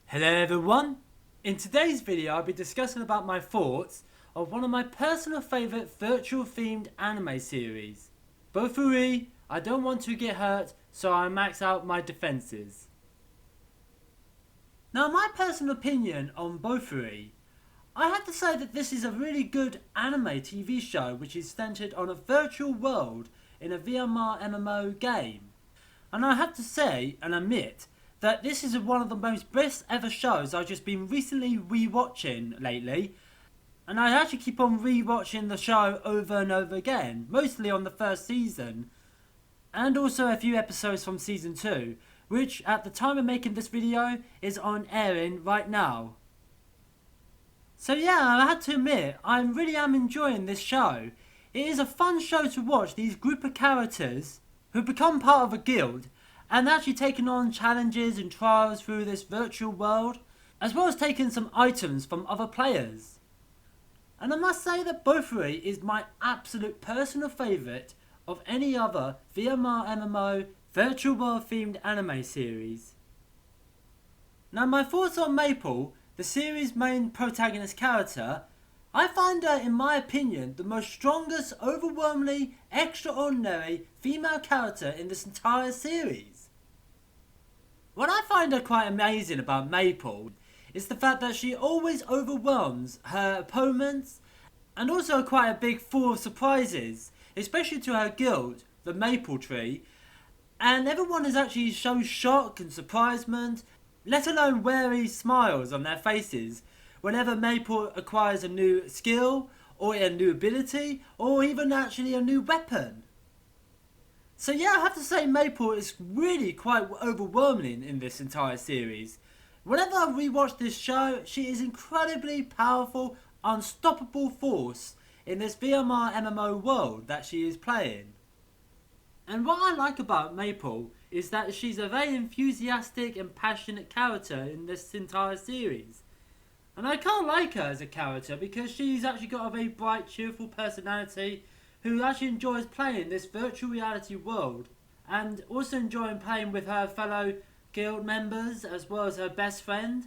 Hello everyone! In today's video I'll be discussing about my thoughts of one of my personal favourite virtual themed anime series. Bofuri, I don't want to get hurt, so I max out my defences. Now my personal opinion on Bofuri, I have to say that this is a really good anime TV show which is centred on a virtual world in a VR MMO game. And I have to say and admit that this is one of the most best ever shows I've just been recently rewatching lately. And I actually keep on rewatching the show over and over again, mostly on the first season. And also a few episodes from season 2, which at the time of making this video is on airing right now. So yeah, I had to admit, I really am enjoying this show. It is a fun show to watch these group of characters who become part of a guild and actually taking on challenges and trials through this virtual world, as well as taking some items from other players. And I must say that Bofuri is my absolute personal favourite of any other VR MMO virtual world themed anime series. Now my thoughts on Maple, the series' main protagonist character, I find her, in my opinion, the most strongest, overwhelmingly extraordinary female character in this entire series. What I find her quite amazing about Maple is the fact that she always overwhelms her opponents and also quite a big full of surprises, especially to her guild, the Maple Tree, and everyone is actually shows shock and surprisement, let alone wary smiles on their faces whenever Maple acquires a new skill, or a new ability, or even actually a new weapon. So yeah, I have to say Maple is really quite overwhelming in this entire series. Whenever I rewatch this show, she is incredibly powerful, unstoppable force in this VR MMO world that she is playing. And what I like about Maple is that she's a very enthusiastic and passionate character in this entire series. And I can't like her as a character because she's actually got a very bright, cheerful personality who actually enjoys playing this virtual reality world and also enjoying playing with her fellow guild members as well as her best friend.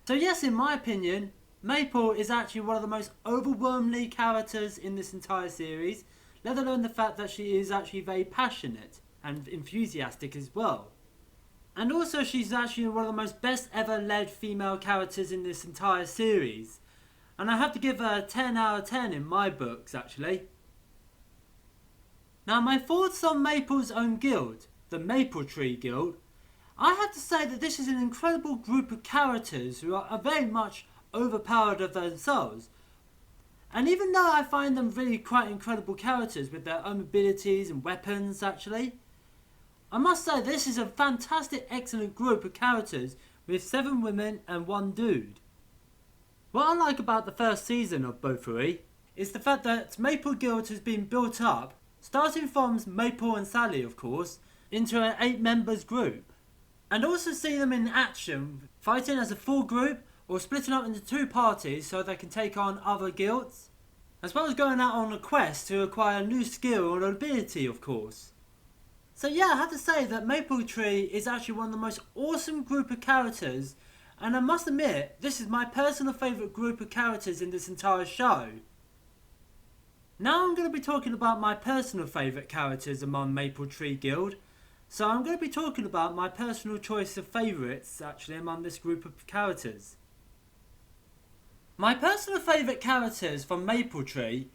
So yes, in my opinion, Maple is actually one of the most overwhelmingly characters in this entire series, let alone the fact that she is actually very passionate and enthusiastic as well. And also she's actually one of the most best ever led female characters in this entire series. And I have to give her a 10 out of 10 in my books actually. Now my thoughts on Maple's own guild, the Maple Tree Guild. I have to say that this is an incredible group of characters who are very much overpowered of themselves. And even though I find them really quite incredible characters with their own abilities and weapons actually, I must say this is a fantastic, excellent group of characters with 7 women and 1 dude. What I like about the first season of Bofuri is the fact that Maple Guild has been built up, starting from Maple and Sally of course, into an 8 members group. And also see them in action, fighting as a full group or splitting up into 2 parties so they can take on other guilds, as well as going out on a quest to acquire a new skill or ability of course. So yeah, I have to say that Maple Tree is actually one of the most awesome group of characters, and I must admit, this is my personal favourite group of characters in this entire show. Now I'm going to be talking about my personal favourite characters among Maple Tree Guild, so I'm going to be talking about my personal choice of favourites actually among this group of characters. My personal favourite characters from Maple Tree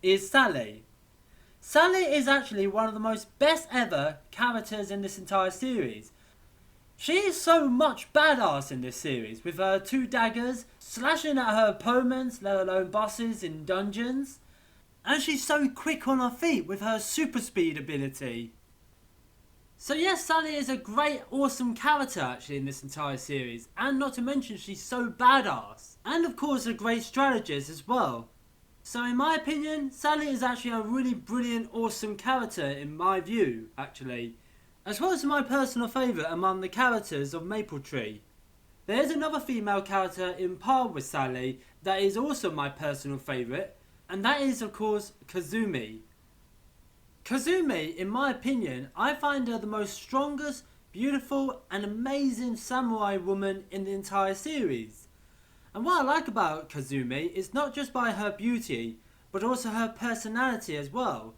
is Sally. Sally is actually one of the most best ever characters in this entire series. She is so much badass in this series with her 2 daggers, slashing at her opponents, let alone bosses in dungeons. And she's so quick on her feet with her super speed ability. So yes, Sally is a great, awesome character actually in this entire series. And not to mention she's so badass. And of course a great strategist as well. So in my opinion, Sally is actually a really brilliant, awesome character in my view, actually. As well as my personal favourite among the characters of Maple Tree. There is another female character in par with Sally that is also my personal favourite, and that is of course Kazumi. Kazumi, in my opinion, I find her the most strongest, beautiful and amazing samurai woman in the entire series. And what I like about Kazumi is not just by her beauty, but also her personality as well.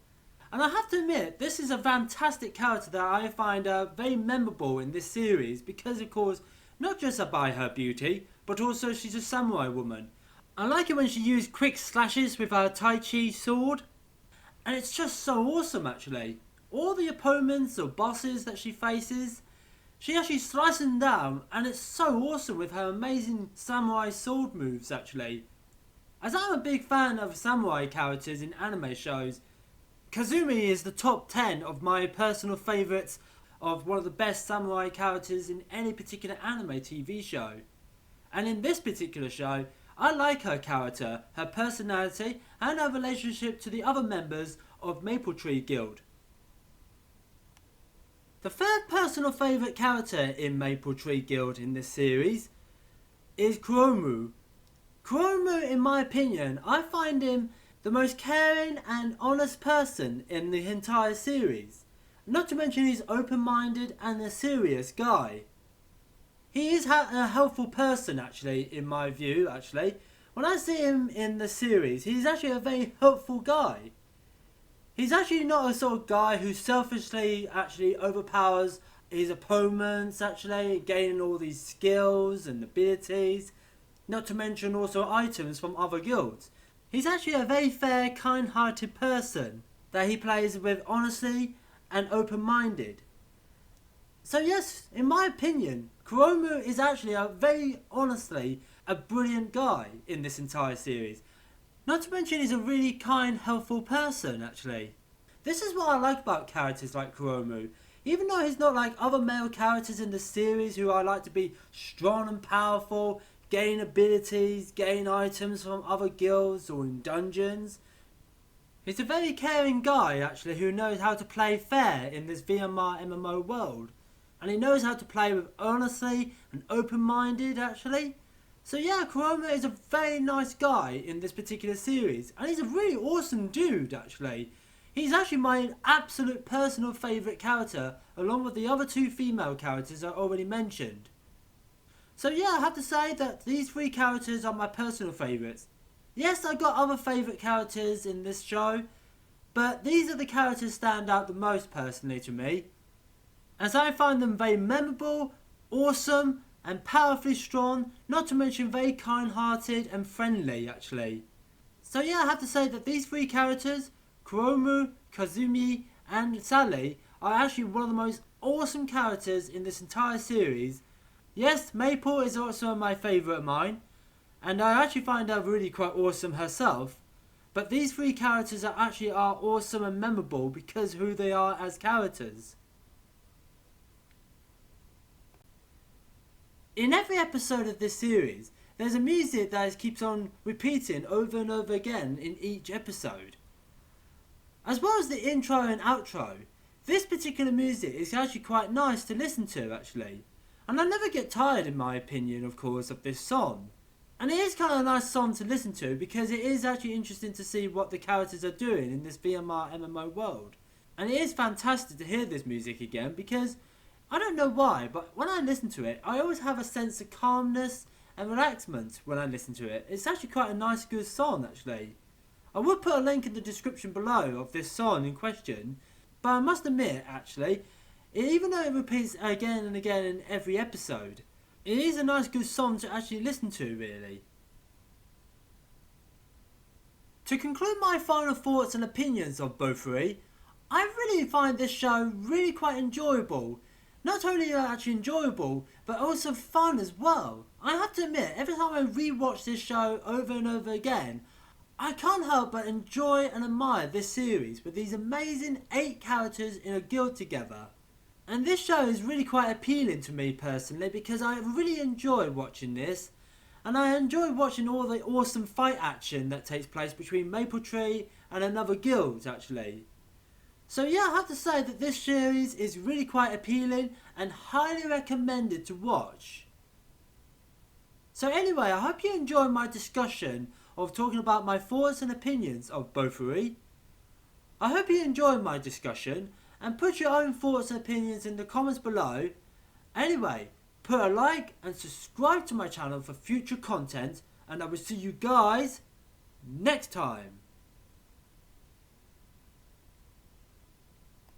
And I have to admit, this is a fantastic character that I find very memorable in this series because, of course, not just by her beauty, but also she's a samurai woman. I like it when she used quick slashes with her Tai Chi sword, and it's just so awesome actually. All the opponents or bosses that she faces, she actually slices them down, and it's so awesome with her amazing samurai sword moves actually. As I'm a big fan of samurai characters in anime shows, Kazumi is the top 10 of my personal favourites of one of the best samurai characters in any particular anime TV show. And in this particular show, I like her character, her personality, and her relationship to the other members of Maple Tree Guild. The third personal favourite character in Maple Tree Guild in this series is Kuromu. Kuromu, in my opinion, I find him the most caring and honest person in the entire series. Not to mention he's open-minded and a serious guy. He is a helpful person actually, in my view actually. When I see him in the series, he's actually a very helpful guy. He's actually not a sort of guy who selfishly actually overpowers his opponents actually, gaining all these skills and abilities. Not to mention also items from other guilds. He's actually a very fair, kind-hearted person that he plays with honesty and open-minded. So yes, in my opinion, Kuromu is actually very honestly a brilliant guy in this entire series. Not to mention he's a really kind, helpful person actually. This is what I like about characters like Kuromu. Even though he's not like other male characters in the series who I like to be strong and powerful, gain abilities, gain items from other guilds or in dungeons. He's a very caring guy actually who knows how to play fair in this VMR MMO world. And he knows how to play with honesty and open-minded actually. So yeah, Kuromu is a very nice guy in this particular series. And he's a really awesome dude actually. He's actually my absolute personal favourite character along with the other two female characters I already mentioned. So yeah, I have to say that these three characters are my personal favourites. Yes, I got other favourite characters in this show, but these are the characters stand out the most personally to me, as I find them very memorable, awesome, and powerfully strong, not to mention very kind-hearted and friendly actually. So yeah, I have to say that these three characters, Kuromu, Kazumi, and Sally, are actually one of the most awesome characters in this entire series. Yes, Maple is also my favourite of mine, and I actually find her really quite awesome herself, but these three characters are awesome and memorable because of who they are as characters. In every episode of this series, there's a music that keeps on repeating over and over again in each episode. As well as the intro and outro, this particular music is actually quite nice to listen to actually. And I never get tired in my opinion, of course, of this song. And it is kind of a nice song to listen to because it is actually interesting to see what the characters are doing in this VMR MMO world. And it is fantastic to hear this music again because I don't know why, but when I listen to it, I always have a sense of calmness and relaxment when I listen to it. It's actually quite a nice, good song actually. I will put a link in the description below of this song in question, but I must admit actually, even though it repeats again and again in every episode, it is a nice good song to actually listen to really. To conclude my final thoughts and opinions of Bofuri, I really find this show really quite enjoyable. Not only actually enjoyable, but also fun as well. I have to admit, every time I rewatch this show over and over again, I can't help but enjoy and admire this series with these amazing 8 characters in a guild together. And this show is really quite appealing to me personally because I really enjoy watching this. And I enjoy watching all the awesome fight action that takes place between Maple Tree and another guild actually. So yeah, I have to say that this series is really quite appealing and highly recommended to watch. So anyway, I hope you enjoyed my discussion of talking about my thoughts and opinions of Bofuri. I hope you enjoyed my discussion and put your own thoughts and opinions in the comments below. Anyway, put a like and subscribe to my channel for future content, and I will see you guys next time.